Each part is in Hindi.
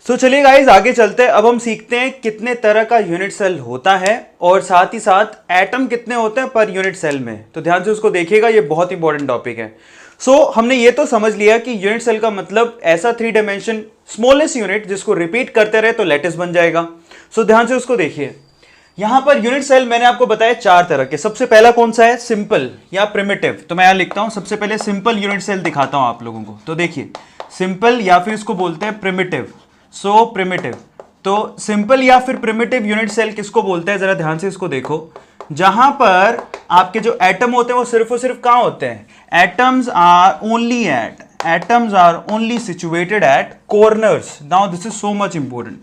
चलिए गाइस आगे चलते हैं। अब हम सीखते हैं कितने तरह का यूनिट सेल होता है और साथ ही साथ एटम कितने होते हैं पर यूनिट सेल में। तो ध्यान से उसको देखिएगा, ये बहुत इंपॉर्टेंट टॉपिक है। हमने ये तो समझ लिया कि यूनिट सेल का मतलब ऐसा 3 डायमेंशन स्मॉलेस्ट यूनिट जिसको रिपीट करते रहे तो लैटिस बन जाएगा। ध्यान से उसको देखिए। यहां पर यूनिट सेल मैंने आपको बताया 4 तरह के। सबसे पहला कौन सा है? सिंपल या प्रिमिटिव। तो मैं यहां लिखता हूं, सबसे पहले सिंपल यूनिट सेल दिखाता हूं आप लोगों को। तो देखिए, सिंपल या फिर इसको बोलते हैं प्रिमिटिव। प्रिमिटिव, तो सिंपल या फिर प्रिमिटिव यूनिट सेल किसको बोलते हैं? जरा ध्यान से इसको देखो। जहां पर आपके जो एटम होते हैं वो सिर्फ और सिर्फ कहां होते हैं? Atoms are only situated at corners. Now this is so much important.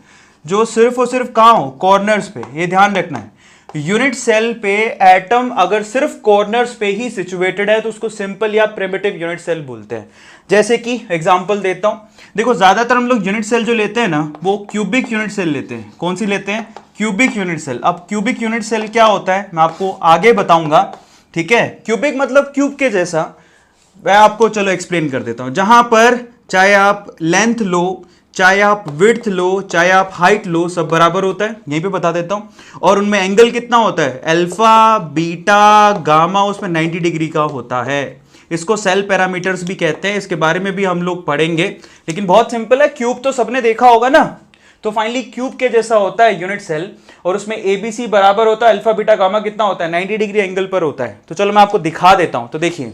जो सिर्फ और सिर्फ कहां हो? कॉर्नर्स पे। ये ध्यान रखना है। यूनिट सेल पे एटम अगर सिर्फ कॉर्नर्स पे ही सिचुएटेड है तो उसको सिंपल या प्रिमिटिव यूनिट सेल बोलते हैं। जैसे कि एग्जांपल देता हूं, देखो ज्यादातर हम लोग यूनिट सेल जो लेते हैं ना वो क्यूबिक यूनिट सेल लेते हैं। कौन सी लेते हैं? Cubic unit cell. अब क्यूबिक यूनिट सेल क्या होता है मैं आपको आगे बताऊंगा, ठीक है। क्यूबिक मतलब क्यूब के जैसा। मैं आपको चलो एक्सप्लेन कर देता हूं। जहां पर चाहे आप लेंथ लो, चाहे आप विड्थ लो, चाहे आप हाइट लो, सब बराबर होता है। यहीं पे बता देता हूं। और उनमें एंगल कितना होता है? अल्फा, बीटा, गामा, उसमें 90 डिग्री का होता है। इसको सेल पैरामीटर्स भी कहते हैं। इसके बारे में भी हम लोग पढ़ेंगे, लेकिन बहुत सिंपल है। क्यूब तो सबने देखा होगा ना। तो फाइनली क्यूब के जैसा होता है यूनिट सेल, और उसमें एबीसी बराबर होता है। अल्फा, बीटा, गामा कितना होता है? 90 डिग्री एंगल पर होता है। तो चलो मैं आपको दिखा देता हूं। तो देखिए,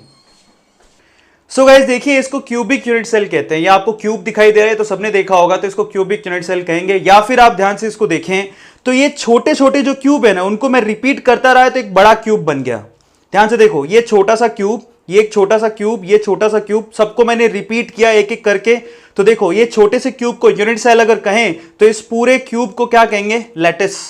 गाइस देखिए, इसको क्यूबिक यूनिट सेल कहते हैं। या आपको क्यूब दिखाई दे रहा है तो सबने देखा होगा, तो इसको क्यूबिक यूनिट सेल कहेंगे। या फिर आप ध्यान से इसको देखें तो ये छोटे छोटे जो क्यूब है ना उनको मैं रिपीट करता रहा तो एक बड़ा क्यूब बन गया। ध्यान से देखो, ये छोटा सा क्यूब, ये एक छोटा सा क्यूब, ये छोटा सा क्यूब, सबको मैंने रिपीट किया एक एक करके। तो देखो, ये छोटे से क्यूब को यूनिट सेल अगर कहें तो इस पूरे क्यूब को क्या कहेंगे? लैटिस।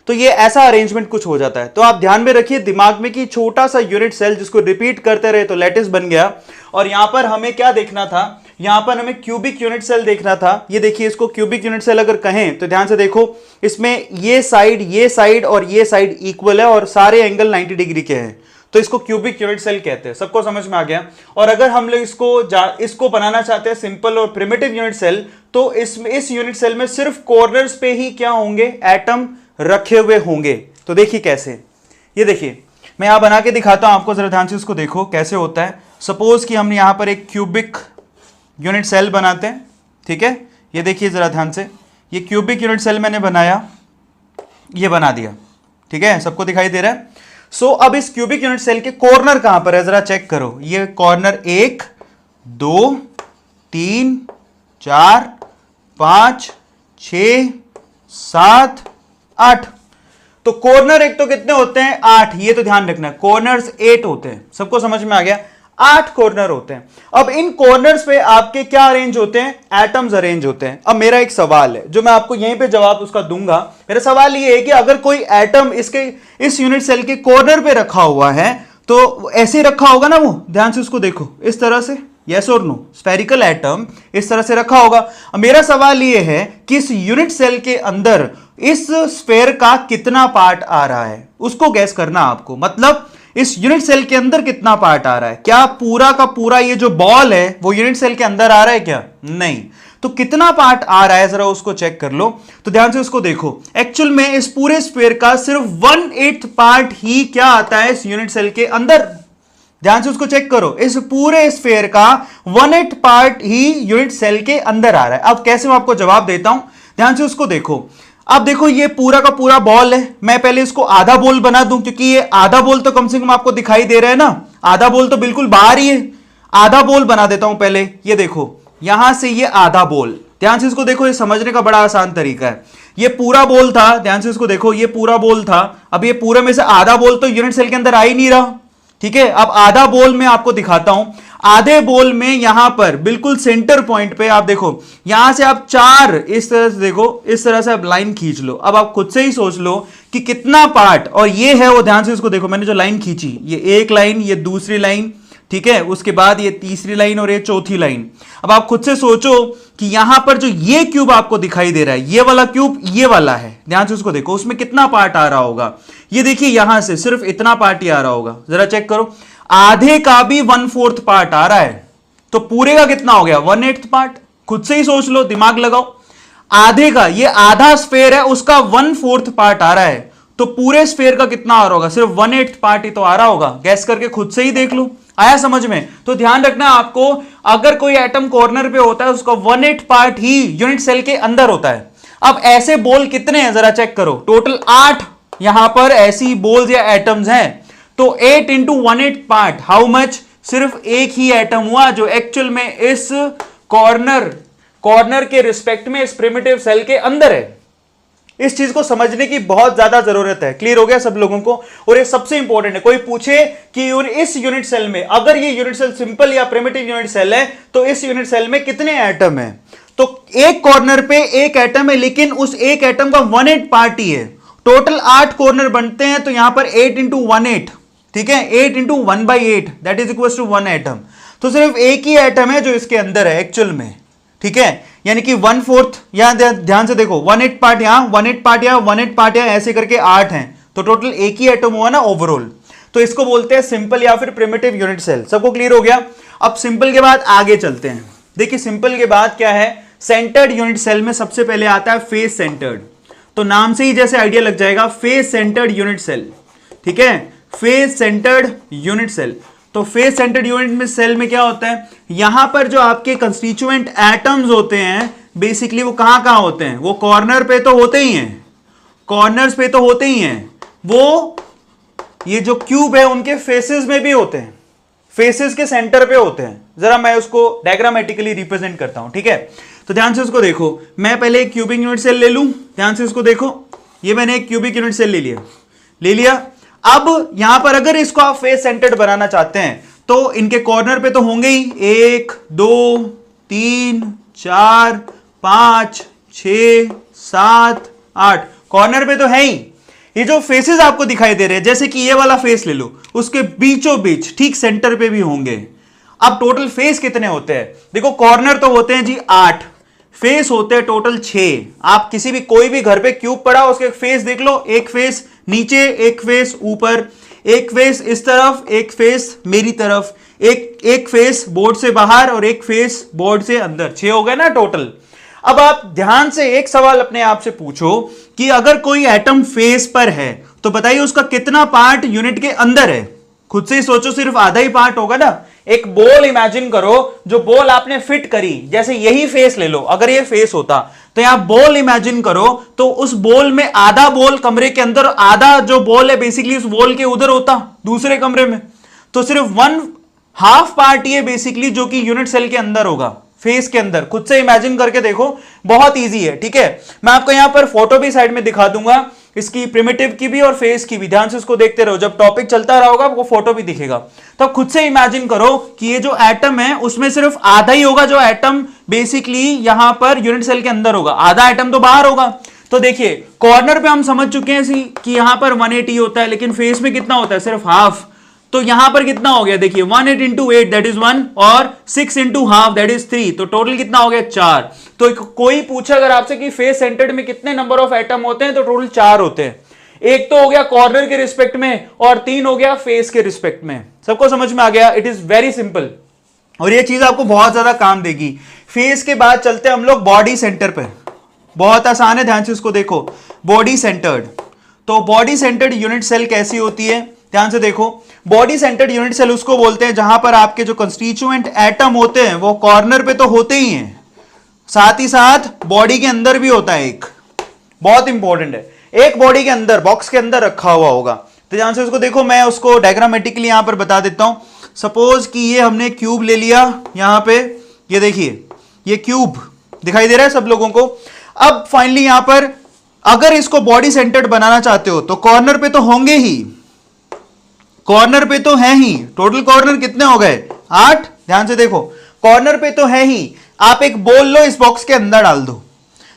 तो ये ऐसा अरेंजमेंट कुछ हो जाता है। तो आप ध्यान में रखिए दिमाग में कि छोटा सा यूनिट सेल जिसको रिपीट करते रहे तो लैटिस बन गया। और यहां पर हमें क्या देखना था? यहां पर हमें क्यूबिक यूनिट सेल देखना था। ये देखिए, इसको क्यूबिक यूनिट सेल अगर कहें तो ध्यान से देखो, इसमें ये साइड और ये साइड इक्वल है और सारे एंगल 90 डिग्री के हैं। तो इसको क्यूबिक यूनिट सेल कहते हैं। सबको समझ में आ गया? और अगर हम लोग इसको बनाना चाहते हैं सिंपल और प्रिमिटिव यूनिट सेल, तो इस यूनिट सेल में सिर्फ कॉर्नर्स पे ही क्या होंगे? एटम रखे हुए होंगे। तो देखिए कैसे, ये देखिए मैं यहां बना के दिखाता हूं आपको, जरा ध्यान से उसको देखो कैसे होता है। सपोज कि हम यहां पर एक क्यूबिक यूनिट सेल बनाते हैं, ठीक है। ये देखिए जरा ध्यान से, ये क्यूबिक यूनिट सेल मैंने बनाया, ये बना दिया, ठीक है। सबको दिखाई दे रहा है? अब इस क्यूबिक यूनिट सेल के कॉर्नर कहां पर है जरा चेक करो। ये कॉर्नर 1, 2, 3, 4, 5, 6, 7, 8। तो कॉर्नर एक तो कितने होते हैं? 8। ये तो ध्यान रखना, कॉर्नर्स 8 होते हैं। सबको समझ में आ गया? 8 कॉर्नर होते हैं। अब इन कॉर्नर्स पे आपके क्या अरेंज होते हैं? एटम्स अरेंज होते हैं। अब मेरा एक सवाल है जो मैं आपको यहीं पे जवाब उसका दूंगा। मेरा सवाल ये है कि अगर कोई एटम इस यूनिट सेल के कॉर्नर पे रखा हुआ है तो ऐसे रखा होगा ना वो? ध्यान से उसको देखो, इस तरह से। यस और नो? स्फेरिकल एटम इस तरह से रखा होगा। अब मेरा सवाल ये है कि इस यूनिट सेल के अंदर इस स्फेयर का कितना पार्ट आ रहा है, उसको गैस करना आपको। मतलब इस यूनिट सेल के अंदर कितना पार्ट आ रहा है? क्या पूरा का पूरा ये जो बॉल है वो यूनिट सेल के अंदर आ रहा है क्या? नहीं। तो कितना पार्ट आ रहा है जरा उसको चेक कर लो। तो ध्यान से उसको देखो, एक्चुअल में इस पूरे स्फेयर का सिर्फ 1/8 पार्ट ही क्या आता है इस यूनिट सेल के अंदर। ध्यान से उसको चेक करो, इस पूरे स्फेयर का 1/8 पार्ट ही यूनिट सेल के अंदर आ रहा है। अब कैसे मैं आपको जवाब देता हूं, ध्यान से उसको देखो। अब देखो, ये पूरा का पूरा बॉल है। मैं पहले इसको आधा बॉल बना दूं, क्योंकि ये आधा बॉल तो कम से कम आपको दिखाई दे रहा है ना। आधा बॉल तो बिल्कुल बाहर ही है। आधा बॉल बना देता हूं पहले। ये देखो, यहां से ये आधा बॉल। ध्यान से इसको देखो, ये समझने का बड़ा आसान तरीका है। ये पूरा बॉल था, ध्यान से इसको देखो, ये पूरा बॉल था। अब ये पूरे में से आधा बॉल तो यूनिट सेल के अंदर आ ही नहीं रहा, ठीक है। अब आधा बॉल में आपको दिखाता हूं। आधे बॉल में यहां पर बिल्कुल सेंटर पॉइंट पे आप देखो, यहां से आप 4 इस तरह से देखो, इस तरह से आप लाइन खींच लो। अब आप खुद से ही सोच लो कि कितना पार्ट, और ये है वो। ध्यान से इसको देखो, मैंने जो लाइन खींची, ये एक लाइन, ये दूसरी लाइन, ठीक है। उसके बाद ये तीसरी लाइन और ये चौथी लाइन। अब आप खुद से सोचो कि यहां पर जो ये क्यूब आपको दिखाई दे रहा है, ये वाला क्यूब, ये वाला है। ध्यान से उसको देखो, उसमें कितना पार्ट आ रहा होगा। ये देखिए, यहां से सिर्फ इतना पार्ट ही आ रहा होगा। जरा चेक करो, आधे का भी 1/4 पार्ट आ रहा है। तो पूरे का कितना हो गया? 1/8 पार्ट। खुद से ही सोच लो, दिमाग लगाओ। आधे का, ये आधा स्फेयर है उसका 1/4 पार्ट आ रहा है, तो पूरे स्फेयर का कितना आ रहा होगा? सिर्फ 1/8 पार्ट ही तो आ रहा होगा। गैस करके खुद से ही देख लो। आया समझ में? तो ध्यान रखना आपको, अगर कोई एटम कॉर्नर पे होता है उसका 1/8 पार्ट ही यूनिट सेल के अंदर होता है। अब ऐसे बोल कितने हैं जरा चेक करो। टोटल 8 यहां पर ऐसी बोल्स या एटम्स हैं, तो 8 इंटू 1/8 पार्ट, हाउ मच? सिर्फ एक ही एटम हुआ जो एक्चुअल में इस कॉर्नर के रिस्पेक्ट में इस प्रिमिटिव सेल के अंदर है। इस चीज को समझने की बहुत ज्यादा जरूरत है। क्लियर हो गया सब लोगों को? और ये सबसे इंपॉर्टेंट है। कोई पूछे कि इस यूनिट सेल में, अगर ये यूनिट सेल सिंपल या प्रिमिटिव यूनिट सेल है, तो इस यूनिट सेल में कितने एटम है? तो एक कॉर्नर पे एक एटम है, लेकिन उस एक एटम का 1/8 पार्ट ही है। टोटल 8 कॉर्नर बनते हैं, तो यहां पर 8 इंटू 1/8, ठीक है, 8 into 1/8 that is equal to 1 atom. तो सिर्फ एक ही एटम है जो इसके अंदर है एक्चुअल में, ठीक है, यानी कि 1/4, यहां ध्यान से देखो, 1/8 पार्ट यहां, 1/8 पार्ट यहां, 1/8 पार्ट यहां, ऐसे करके 8 हैं, तो टोटल एक ही एटम हुआ ना ओवरऑल। तो इसको बोलते हैं सिंपल या फिर प्रिमिटिव यूनिट सेल। सबको क्लियर हो गया? अब सिंपल के बाद आगे चलते हैं। देखिए सिंपल के बाद क्या है, सेंटर्ड यूनिट सेल में सबसे पहले आता है फेस सेंटर्ड। तो नाम से ही जैसे आइडिया लग जाएगा, फेस सेंटर्ड यूनिट सेल, ठीक है, फेस सेंटर्ड यूनिट सेल। तो फेस सेंटर्ड यूनिट में सेल में क्या होता है, यहां पर जो आपके कंस्टिट्यूएंट एटम्स होते हैं बेसिकली वो कहां कहां होते हैं? वो कॉर्नर पे तो होते ही हैं, कॉर्नर्स पे तो होते ही हैं, वो ये जो क्यूब है उनके फेसेस में भी होते हैं, फेसेस के सेंटर पे होते हैं। जरा मैं उसको डायग्रामेटिकली रिप्रेजेंट करता हूं, ठीक है। तो ध्यान से उसको देखो, मैं पहले एक क्यूबिक यूनिट सेल ले लूं, ध्यान से उसको देखो, ये मैंने एक क्यूबिक यूनिट सेल ले लिया। अब यहां पर अगर इसको आप फेस सेंटर्ड बनाना चाहते हैं, तो इनके कॉर्नर पे तो होंगे ही, 1 2 3 4 5 6 7 8 कॉर्नर पे तो है ही। ये जो फेसेस आपको दिखाई दे रहे हैं, जैसे कि ये वाला फेस ले लो, उसके बीचों बीच ठीक सेंटर पे भी होंगे। अब टोटल फेस कितने होते हैं? देखो कॉर्नर तो होते हैं जी 8, फेस होते हैं टोटल 6। आप किसी भी कोई भी घर पे क्यूब पड़ा उसके फेस देख लो, एक फेस नीचे, एक फेस ऊपर, एक फेस इस तरफ, एक फेस मेरी तरफ, एक फेस बोर्ड से बाहर और एक फेस बोर्ड से अंदर। 6 हो गए ना टोटल। अब आप ध्यान से एक सवाल अपने आप से पूछो कि अगर कोई एटम फेस पर है तो बताइए उसका कितना पार्ट यूनिट के अंदर है? खुद से ही सोचो, सिर्फ आधा ही पार्ट होगा ना। एक बॉल इमेजिन करो, जो बॉल आपने फिट करी, जैसे यही फेस ले लो, अगर ये फेस होता तो यहां बॉल इमेजिन करो, तो उस बॉल में आधा बॉल कमरे के अंदर, आधा जो बॉल है बेसिकली उस बॉल के उधर होता दूसरे कमरे में। तो सिर्फ 1/2 पार्ट ये बेसिकली जो कि यूनिट सेल के अंदर होगा, फेस के अंदर। खुद से इमेजिन करके देखो, बहुत इजी है, ठीक है। मैं आपको यहां पर फोटो भी साइड में दिखा दूंगा, इसकी प्रिमिटिव की भी और फेस की भी। ध्यान से उसको देखते रहो, जब टॉपिक चलता रहा होगा आपको फोटो भी दिखेगा। तो खुद से इमेजिन करो कि ये जो एटम है उसमें सिर्फ आधा ही होगा जो एटम बेसिकली यहां पर यूनिट सेल के अंदर होगा, आधा एटम तो बाहर होगा। तो देखिए कॉर्नर पे हम समझ चुके हैं कि यहां पर 180 होता है, लेकिन फेस में कितना होता है? सिर्फ हाफ। तो यहां पर कितना हो गया? देखिए 1/8 इंटू 8 दैट इज 1 और 6 इंटू हाफ दैट इज 3। तो टोटल कितना हो गया? 4। तो कोई पूछा अगर आपसे कि फेस सेंटर्ड में कितने नंबर ऑफ एटम होते हैं, तो टोटल 4 होते हैं। एक तो हो गया कॉर्नर के रिस्पेक्ट में और 3 हो गया फेस के रिस्पेक्ट में। सबको समझ में आ गया? इट इज वेरी सिंपल और ये चीज आपको बहुत ज्यादा काम देगी। फेस के बाद चलते हैं हम लोग बॉडी सेंटर पे। बहुत आसान है, ध्यान से इसको देखो। बॉडी सेंटर्ड, तो बॉडी सेंटर्ड यूनिट सेल कैसी होती है? ध्यान से देखो, बॉडी सेंटर्ड यूनिट सेल उसको बोलते हैं जहां पर आपके जो कंस्टिट्यूएंट एटम होते हैं वो कॉर्नर पे तो होते ही हैं, साथ ही साथ बॉडी के अंदर भी होता है। एक बहुत इंपॉर्टेंट है, एक बॉडी के अंदर, बॉक्स के अंदर रखा हुआ होगा। तो ध्यान से उसको देखो, मैं उसको डायग्रामेटिकली यहां पर बता देता हूं। सपोज कि ये हमने क्यूब ले लिया यहां पे, ये देखिए ये क्यूब दिखाई दे रहा है सब लोगों को। अब फाइनली यहां पर अगर इसको बॉडी सेंटर्ड बनाना चाहते हो तो कॉर्नर पे तो होंगे ही, कॉर्नर पे तो है ही। टोटल कॉर्नर कितने हो गए? 8। ध्यान से देखो, कॉर्नर पे तो है ही। आप एक बॉल लो, इस बॉक्स के अंदर डाल दो,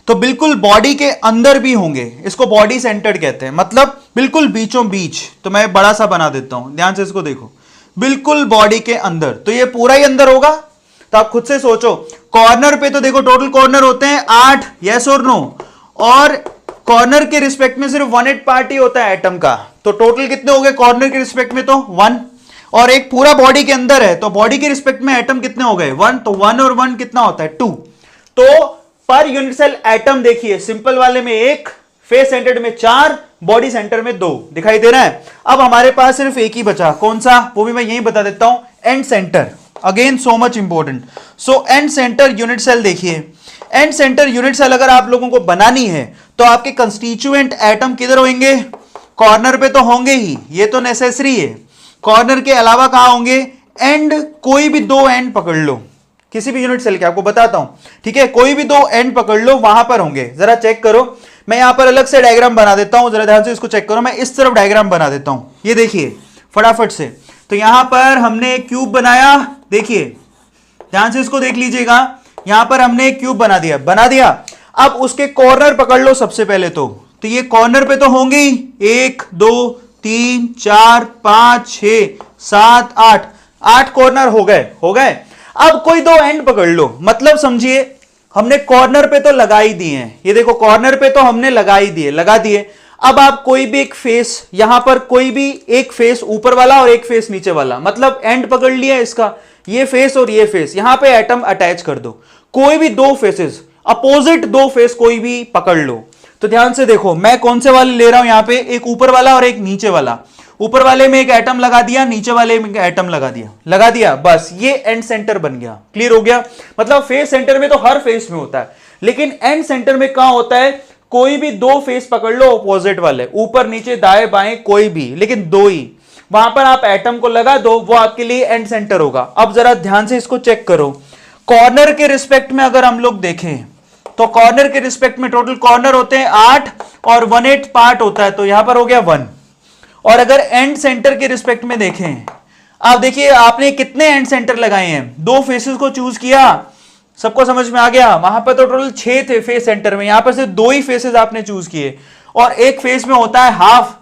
तो बिल्कुल बॉडी के अंदर भी होंगे। इसको बॉडी सेंटर्ड कहते हैं, मतलब बिल्कुल बीचों बीच। तो मैं बड़ा सा बना देता हूं, ध्यान से इसको देखो, बिल्कुल बॉडी के अंदर। तो ये पूरा ही अंदर होगा। तो आप खुद से सोचो, कॉर्नर पे तो देखो टोटल कॉर्नर होते हैं 8, यस और नो, और कॉर्नर के रिस्पेक्ट में सिर्फ 1/8 पार्ट ही होता है एटम का। तो टोटल कितने हो गए कॉर्नर के रिस्पेक्ट में? तो 1। और एक पूरा बॉडी के अंदर है, तो बॉडी के रिस्पेक्ट में एटम कितने हो गए? 1। तो 1 और 1 कितना होता है? 2। तो पर यूनिट सेल एटम देखिए, सिंपल वाले में 1, फेस सेंटर्ड में 4, बॉडी सेंटर में 2 दिखाई दे रहा है। अब हमारे पास सिर्फ एक ही बचा, कौन सा, वो भी मैं यही बता देता हूं, end centre. Again so much important. So end centre unit cell देखिए, एंड सेंटर यूनिट सेल अगर आप लोगों को बनानी है तो आपके कंस्टिट्यूएंट एटम किधर होंगे, कॉर्नर पे तो होंगे ही, ये तो नेसेसरी है। कॉर्नर के अलावा कहां होंगे, एंड, कोई भी 2 एंड पकड़ लो किसी भी यूनिट सेल के, आपको बताता हूं, ठीक है, कोई भी 2 एंड पकड़ लो, वहां पर होंगे। जरा चेक करो, मैं यहां पर अलग से डायग्राम बना देता हूं, जरा ध्यान से इसको चेक करो। मैं इस तरफ डायग्राम बना देता हूं, ये देखिए फटाफट से। तो यहां पर हमने एक क्यूब बनाया, देखिए ध्यान से इसको देख लीजिएगा, यहां पर हमने एक क्यूब बना दिया। अब उसके कॉर्नर पकड़ लो सबसे पहले तो ये कॉर्नर पे तो होंगे ही, 1 2 3 4 5 6 7 8, 8 कॉर्नर हो गए। अब कोई 2 एंड पकड़ लो, मतलब समझिए हमने कॉर्नर पे तो लगा ही दिए हैं, ये देखो कॉर्नर पे तो हमने लगा दिए। अब आप कोई भी एक फेस, यहां पर कोई भी एक फेस ऊपर वाला और एक फेस नीचे वाला, मतलब एंड पकड़ लिया इसका, ये फेस और ये फेस, यहां पे एटम अटैच कर दो। कोई भी 2 फेसेस, अपोजिट 2 फेस कोई भी पकड़ लो। तो ध्यान से देखो, मैं कौन से वाले ले रहा हूं यहां पे, एक ऊपर वाला और एक नीचे वाला। ऊपर वाले में एक एटम लगा दिया, नीचे वाले में एक एटम लगा दिया, बस ये एंड सेंटर बन गया। क्लियर हो गया। मतलब फेस सेंटर में तो हर फेस में होता है, लेकिन एंड सेंटर में कहां होता है, कोई भी 2 फेस पकड़ लो अपोजिट वाले, ऊपर नीचे दाएं बाएं कोई भी, लेकिन 2 ही, वहां पर आप एटम को लगा दो, वो आपके लिए एंड सेंटर होगा। अब जरा ध्यान से इसको चेक करो, कॉर्नर के रिस्पेक्ट में अगर हम लोग देखें तो कॉर्नर के रिस्पेक्ट में टोटल कॉर्नर होते हैं 8 और 1/8 पार्ट होता है, तो यहां पर हो गया 1। और अगर एंड सेंटर के रिस्पेक्ट में देखें, आप देखिए आपने कितने एंड सेंटर लगाए हैं, 2 फेसेस को चूज किया, सबको समझ में आ गया। वहां पर तो टोटल 6 थे फेस सेंटर में, यहां पर सिर्फ 2 ही फेसेस आपने चूज किए, और एक फेस में होता है हाफ।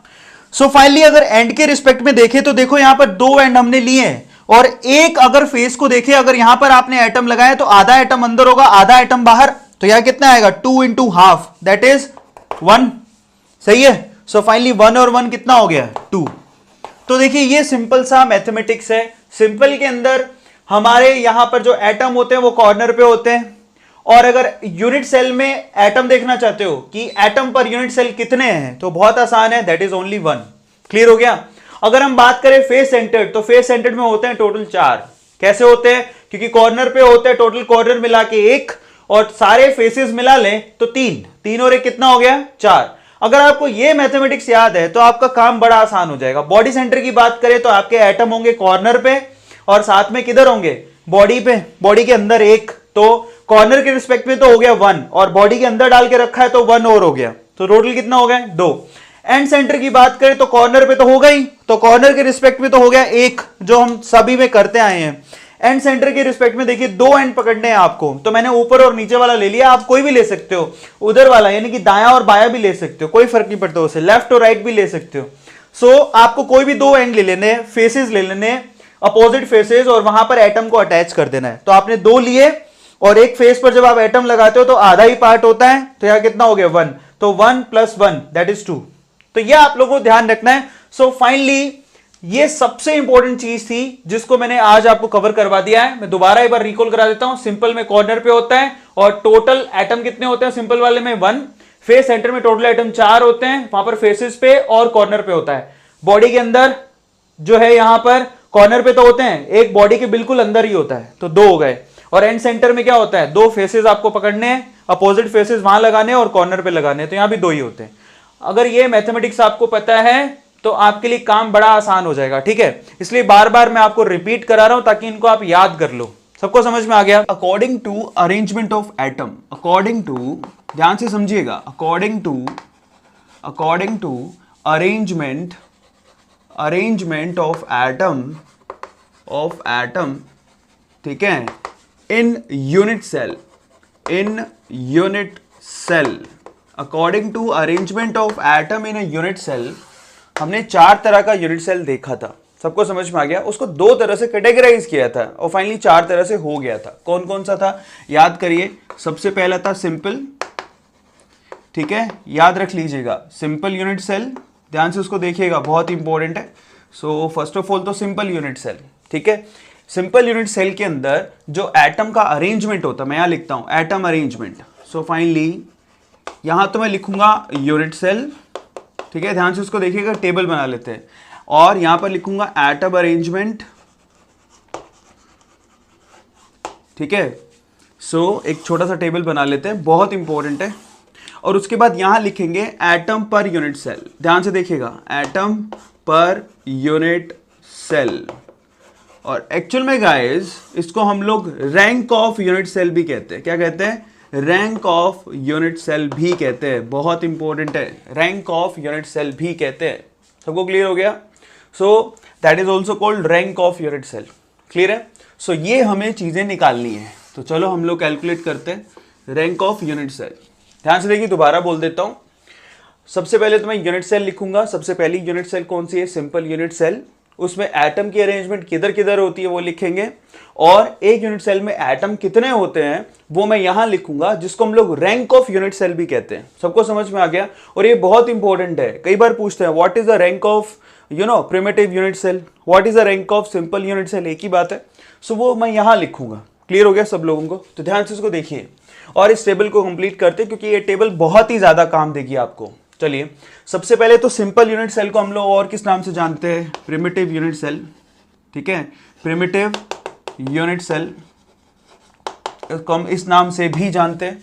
सो फाइनली अगर एंड के रिस्पेक्ट में देखें तो देखो यहां पर 2 एंड हमने लिए हैं, और एक अगर फेस को देखें, अगर यहां पर आपने एटम लगाया तो आधा एटम अंदर होगा, आधा एटम बाहर, तो यहां कितना आएगा, 2 into हाफ, दैट इज 1। सही है। सो फाइनली 1 और 1 कितना हो गया, 2। तो देखिए ये सिंपल सा मैथमेटिक्स है। सिंपल के अंदर हमारे यहां पर जो एटम होते हैं वो कॉर्नर पे होते हैं, और अगर यूनिट सेल में एटम देखना चाहते हो कि एटम पर यूनिट सेल कितने हैं, तो बहुत आसान है, दैट इज ओनली 1। क्लियर हो गया। अगर हम बात करें फेस सेंटर्ड, तो फेस सेंटर्ड में होते हैं टोटल 4। कैसे होते हैं, क्योंकि कॉर्नर पे होते हैं, टोटल कॉर्नर मिला के 1, और सारे फेसेस मिला लें तो 3 और 1 कितना हो गया, 4। अगर आपको ये मैथमेटिक्स याद है तो आपका काम बड़ा आसान हो जाएगा। बॉडी सेंटर की बात करें तो आपके एटम होंगे कॉर्नर पे, और साथ में किधर होंगे, बॉडी पे, बॉडी के अंदर 1, तो कॉर्नर के रिस्पेक्ट में तो हो गया 1, और बॉडी के अंदर डाल के रखा है तो 1 और हो गया, तो टोटल कितना हो गया, 2। एंड सेंटर की बात करें तो कॉर्नर पे तो हो गई, तो कॉर्नर के रिस्पेक्ट में तो हो गया 1, जो हम सभी में करते आए हैं। एंड सेंटर के रिस्पेक्ट में देखिए 2 एंड पकड़ने हैं आपको, तो मैंने ऊपर और नीचे वाला ले लिया, आप कोई भी ले सकते हो, उधर वाला यानी कि दाया और बाया भी ले सकते हो, कोई फर्क नहीं पड़ता उसे, लेफ्ट और राइट भी ले सकते हो। सो आपको कोई भी 2 एंड ले लेने, फेसेस ले लेने, अपोजिट फेसेस, और वहां पर एटम को अटैच कर देना है। तो आपने 2 लिए, और एक फेस पर जब आप एटम लगाते हो तो आधा ही पार्ट होता है, तो यहां कितना हो गया, 1, तो 1 + 1 दैट इज 2। तो यह आप लोगों को ध्यान रखना है। सो फाइनली ये सबसे इंपॉर्टेंट चीज थी जिसको मैंने आज आपको कवर करवा दिया है। मैं दोबारा एक बार रिकॉल करा देता हूं। सिंपल में कॉर्नर पे होता है, और टोटल एटम कितने होते हैं, सिंपल वाले में 1, फेस सेंटर में टोटल एटम 4 होते हैं, वहां पर फेसेस पे और कॉर्नर पे होता है। बॉडी के अंदर जो है यहां पर कॉर्नर पे तो होते हैं, एक बॉडी के बिल्कुल अंदर ही होता है, तो 2 हो गए। और एंड सेंटर में क्या होता है, 2 फेसेस आपको पकड़ने हैं, अपोजिट फेसेस वहां लगाने और कॉर्नर पे लगाने, तो यहां भी 2 ही होते हैं। अगर ये मैथमेटिक्स आपको पता है तो आपके लिए काम बड़ा आसान हो जाएगा, ठीक है। इसलिए बार बार मैं आपको रिपीट करा रहा हूं ताकि इनको आप याद कर लो। सबको समझ में आ गया। According to arrangement of atom, according to, ध्यान से समझिएगा, according to arrangement of atom, ठीक है, in unit cell, according to arrangement of atom in a unit cell, हमने 4 तरह का यूनिट सेल देखा था। सबको समझ में आ गया। उसको 2 तरह से कैटेगराइज किया था, और फाइनली 4 तरह से हो गया था। कौन कौन सा था, याद करिए। सबसे पहला था सिंपल, ठीक है, याद रख लीजिएगा, सिंपल यूनिट सेल, ध्यान से उसको देखिएगा, बहुत इंपॉर्टेंट है। सो फर्स्ट ऑफ ऑल तो सिंपल यूनिट सेल, ठीक है। सिंपल यूनिट सेल के अंदर जो एटम का अरेंजमेंट होता है, मैं यहां लिखता हूं एटम अरेंजमेंट। सो फाइनली यहां तो मैं लिखूंगा यूनिट सेल, ठीक है, ध्यान से उसको देखिएगा, टेबल बना लेते हैं, और यहां पर लिखूंगा एटम अरेंजमेंट, ठीक है। सो एक छोटा सा टेबल बना लेते हैं, बहुत इंपॉर्टेंट है। और उसके बाद यहां लिखेंगे एटम पर यूनिट सेल, ध्यान से देखिएगा, एटम पर यूनिट सेल। और एक्चुअल में गाइस इसको हम लोग रैंक ऑफ यूनिट सेल भी कहते हैं। क्या कहते हैं? रैंक ऑफ यूनिट सेल भी कहते हैं, बहुत इंपॉर्टेंट है, रैंक ऑफ यूनिट सेल भी कहते हैं। सबको क्लियर हो गया? So that is also called rank of unit cell. Clear है? सो ये हमें चीजें निकालनी है, तो चलो हम लोग कैलकुलेट करते हैं रैंक ऑफ यूनिट सेल। ध्यान से देखिए, दोबारा बोल देता हूं। सबसे पहले तो मैं यूनिट सेल लिखूंगा। सबसे पहली यूनिट सेल कौन सी है? Simple unit cell. उसमें एटम की अरेंजमेंट किधर किधर होती है वो लिखेंगे, और एक यूनिट सेल में एटम कितने होते हैं वो मैं यहां लिखूंगा, जिसको हम लोग रैंक ऑफ यूनिट सेल भी कहते हैं। सबको समझ में आ गया? और ये बहुत इंपॉर्टेंट है, कई बार पूछते हैं what is the rank of primitive unit cell, what is the rank of simple unit cell, एक ही बात है। सो वो मैं यहां लिखूंगा। क्लियर हो गया सब लोगों को? तो ध्यान से इसको देखिए और इस टेबल को कंप्लीट करते हैं, क्योंकि ये टेबल बहुत ही ज्यादा काम देगी आपको। चलिए, सबसे पहले तो सिंपल यूनिट सेल को हम लोग और किस नाम से जानते हैं? प्रिमिटिव यूनिट सेल, ठीक है, प्रिमिटिव यूनिट सेल इसको हम इस नाम से भी जानते हैं।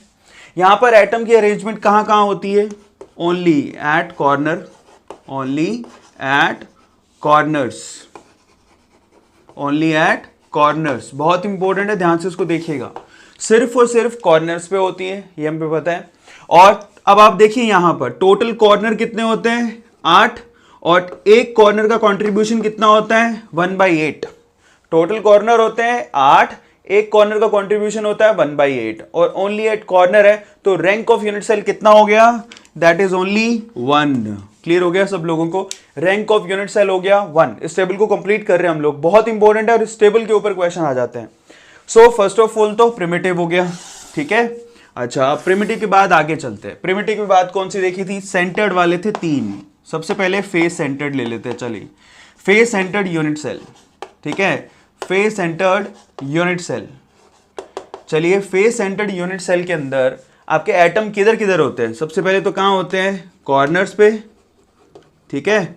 यहां पर एटम की अरेंजमेंट कहां कहां होती है? Only at corner, only at corners, only at corners. बहुत इंपॉर्टेंट है, ध्यान से उसको देखिएगा, सिर्फ और सिर्फ कॉर्नर्स पे होती है, ये हमें पता है। और अब आप देखिए यहां पर टोटल कॉर्नर कितने होते हैं? 8, और एक कॉर्नर का कंट्रीब्यूशन कितना होता है? 1/8। टोटल कॉर्नर होते हैं 8, एक कॉर्नर का कंट्रीब्यूशन होता है 1/8, और ओनली 8 कॉर्नर है, तो रैंक ऑफ यूनिट सेल कितना हो गया? That is only 1। क्लियर हो गया सब लोगों को? रैंक ऑफ यूनिट सेल हो गया 1। इस टेबल को कंप्लीट कर रहे हैं हम लोग, बहुत इंपॉर्टेंट है, और इस टेबल के ऊपर क्वेश्चन आ जाते हैं। सो फर्स्ट ऑफ ऑल तो प्रिमिटिव हो गया, ठीक है। अच्छा, प्रिमिटिव के बाद आगे चलते हैं। प्रिमिटिव के बाद कौन सी देखी थी? सेंटर्ड वाले थे 3। सबसे पहले फेस सेंटर्ड ले लेते हैं। चलिए, फेस सेंटर्ड यूनिट सेल, ठीक है, फेस सेंटर्ड यूनिट सेल। चलिए, फेस सेंटर्ड यूनिट सेल के अंदर आपके एटम किधर किधर होते हैं? सबसे पहले तो कहां होते हैं? कॉर्नर्स पे, ठीक है।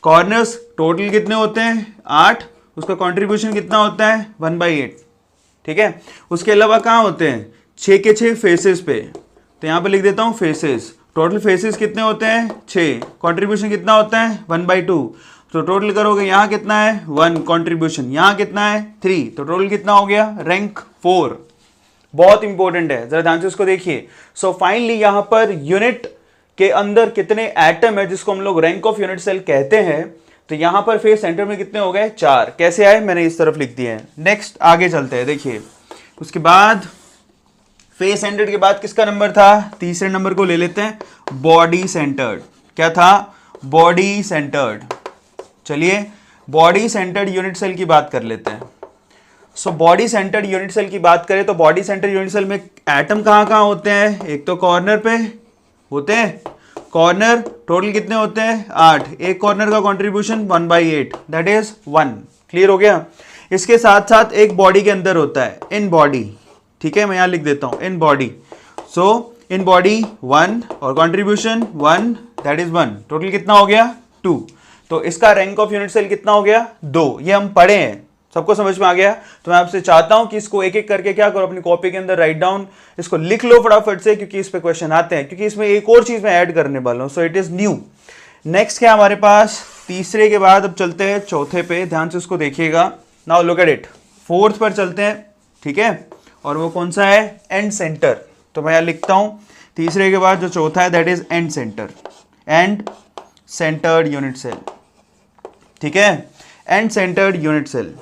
कॉर्नर्स टोटल कितने होते हैं? 8, उसका कंट्रीब्यूशन कितना होता है? 1/8, ठीक है। उसके अलावा कहां होते हैं? 6 के 6 फेसेस पे, तो यहां पे लिख देता हूं फेसेस। टोटल फेसेस कितने होते हैं? 6, कंट्रीब्यूशन कितना होता है? 1/2। तो टोटल करोगे यहां कितना है? 1 कंट्रीब्यूशन, यहां कितना है? 3, तो टोटल कितना हो गया? रैंक 4। बहुत इंपॉर्टेंट है, जरा ध्यान से उसको देखिए। सो फाइनली यहां पर यूनिट के अंदर कितने एटम है, जिसको हम लोग रैंक ऑफ यूनिट सेल कहते हैं, तो यहां पर फेस सेंटर में कितने हो गए? 4। कैसे आए? मैंने इस तरफ लिख दिए हैं। नेक्स्ट आगे चलते हैं। देखिए, उसके बाद फेस सेंटर्ड के बाद किसका नंबर था? तीसरे नंबर को ले लेते हैं, बॉडी सेंटर्ड। क्या था? Body centred. चलिए, बॉडी सेंटर्ड यूनिट सेल की बात कर लेते हैं। So body centred unit cell की बात करें तो बॉडी सेंटर्ड यूनिट सेल में एटम कहां कहां होते हैं? एक तो कॉर्नर पे होते हैं, कॉर्नर टोटल कितने होते हैं? 8, एक कॉर्नर का कंट्रीब्यूशन 1/8, दैट इज 1। क्लियर हो गया? इसके साथ साथ एक बॉडी के अंदर होता है, इन बॉडी, ठीक है, मैं यहां लिख देता हूं in body. So in body 1 और कंट्रीब्यूशन 1, दैट इज 1। टोटल कितना हो गया? 2। तो इसका रैंक ऑफ यूनिट सेल कितना हो गया? 2। ये हम पढ़े हैं, सबको समझ में आ गया? तो मैं आपसे चाहता हूं कि इसको एक एक करके क्या करो, अपनी कॉपी के अंदर राइट डाउन, इसको लिख लो फटाफट से, क्योंकि इस पे क्वेश्चन आते हैं, क्योंकि इसमें एक और चीज मैं ऐड करने वाला हूं। So it is new. Next क्या हमारे पास? तीसरे के बाद अब चलते हैं चौथे पे, ध्यान से उसको देखिएगा। Now look at it. Fourth पर चलते हैं, ठीक है, और वो कौन सा है? And centre. तो मैं यहां लिखता हूं तीसरे के बाद जो चौथा है that is end centre, end centred unit cell, ठीक है, end centred unit cell.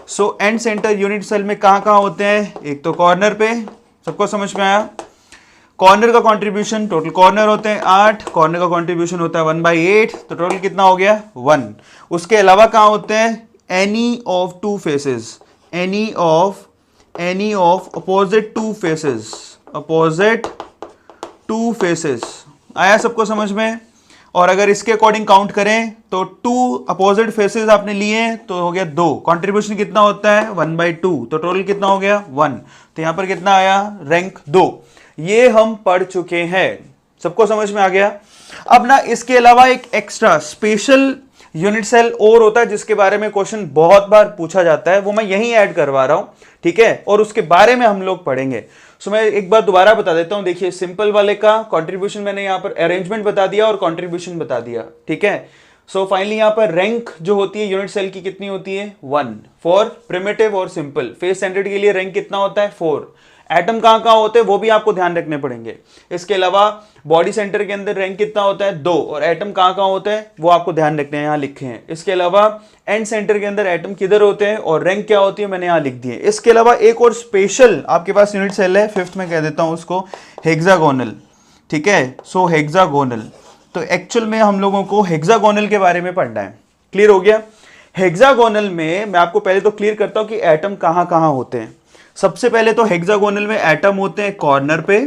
So end centre unit cell में कहां कहां होते हैं? एक तो कॉर्नर पे, सबको समझ में आया? कॉर्नर का कंट्रीब्यूशन, टोटल कॉर्नर होते हैं 8, कॉर्नर का कंट्रीब्यूशन होता है 1/8, तो टोटल कितना हो गया? 1। उसके अलावा कहां होते हैं? Any of 2 faces, any of opposite 2 faces, opposite 2 faces. आया सबको समझ में? और अगर इसके अकॉर्डिंग काउंट करें तो 2 अपोजिट फेसेस आपने लिए तो हो गया 2। कंट्रीब्यूशन कितना होता है? 1/2, तो टोटल कितना हो गया? 1। तो यहां पर कितना आया? रैंक 2। ये हम पढ़ चुके हैं, सबको समझ में आ गया। अब ना इसके अलावा एक एक्स्ट्रा स्पेशल यूनिट सेल और होता है जिसके बारे में क्वेश्चन बहुत बार पूछा जाता है, वो मैं यहीं ऐड करवा रहा हूं, ठीक है, और उसके बारे में हम लोग पढ़ेंगे। सो मैं एक बार दोबारा बता देता हूं। देखिए सिंपल वाले का कंट्रीब्यूशन मैंने यहां पर अरेंजमेंट बता दिया और कंट्रीब्यूशन बता दिया, ठीक है। सो फाइनली यहां पर रैंक जो होती है यूनिट सेल की कितनी होती है 1 फॉर प्रिमिटिव और सिंपल। फेस सेंटर्ड के लिए रैंक कितना होता है 4। एटम कहां कहां होते हैं वो भी आपको ध्यान रखने पड़ेंगे। इसके अलावा बॉडी सेंटर के अंदर रैंक कितना होता है 2, और एटम कहां कहां होते हैं वो आपको ध्यान रखने हैं, यहां लिखे हैं। इसके अलावा एंड सेंटर के अंदर एटम किधर होते हैं और रैंक क्या होती है मैंने यहां लिख दी है। इसके अलावा एक और स्पेशल आपके पास यूनिट सेल है, 5th में कह देता हूं उसको हेक्सागोनल, ठीक है। सो हेक्सागोनल, तो एक्चुअल में हम लोगों को हेक्सागोनल के बारे में पढ़ना है। क्लियर हो गया। हेक्सागोनल में मैं आपको पहले तो क्लियर करता हूं कि एटम कहां कहां होते हैं। सबसे पहले तो हेक्सागोनल में एटम होते हैं कॉर्नर पे,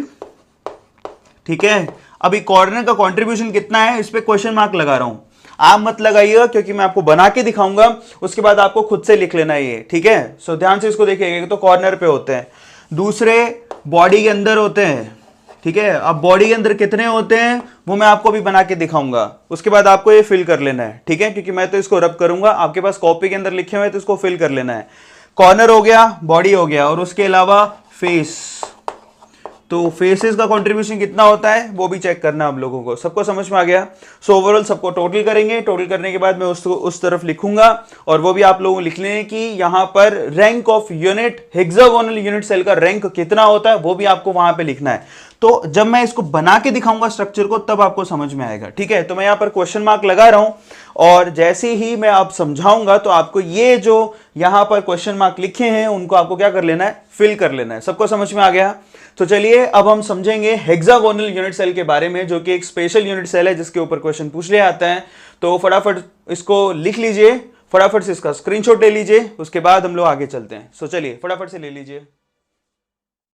ठीक है। अभी कॉर्नर का कंट्रीब्यूशन कितना है इस पे क्वेश्चन मार्क लगा रहा हूं, आप मत लगाइएगा क्योंकि मैं आपको बना के दिखाऊंगा, उसके बाद आपको खुद से लिख लेना है ये, ठीक है। सो ध्यान से इसको देखिएगा, तो कॉर्नर पे होते हैं, दूसरे बॉडी के अंदर होते हैं, ठीक है। अब बॉडी के अंदर कितने होते हैं वो मैं आपको भी बना के दिखाऊंगा, उसके बाद आपको ये फिल कर लेना है, ठीक है, क्योंकि मैं तो इसको रब करूंगा, आपके पास कॉपी के अंदर लिखे हुए हैं तो इसको फिल कर लेना है। कॉर्नर हो गया, बॉडी हो गया, और उसके अलावा फेस, तो फेसेस का कंट्रीब्यूशन कितना होता है वो भी चेक करना आप लोगों को। सबको समझ में आ गया। सो ओवरऑल सबको टोटल करेंगे, टोटल करने के बाद मैं उसको उस तरफ लिखूंगा, और वो भी आप लोगों को लिख लें कि यहां पर rank of unit hexagonal unit cell का रैंक कितना होता है वो भी आपको वहां पे लिखना है। तो जब मैं इसको बना के दिखाऊंगा स्ट्रक्चर को तब आपको समझ में आएगा, ठीक है। तो मैं यहां पर क्वेश्चन मार्क लगा रहा हूं, और जैसे ही मैं आप समझाऊंगा तो आपको ये जो यहां पर क्वेश्चन मार्क लिखे हैं उनको आपको क्या कर लेना है, फिल कर लेना है। सबको समझ में आ गया। तो चलिए अब हम समझेंगे हेक्सागोनल यूनिट सेल के बारे में, जो कि एक स्पेशल यूनिट सेल है जिसके ऊपर क्वेश्चन पूछ ले आते हैं। तो फटाफट इसको लिख लीजिए, फटाफट से इसका स्क्रीनशॉट ले लीजिए, उसके बाद हम लोग आगे चलते हैं। सो चलिए फटाफट से ले लीजिए।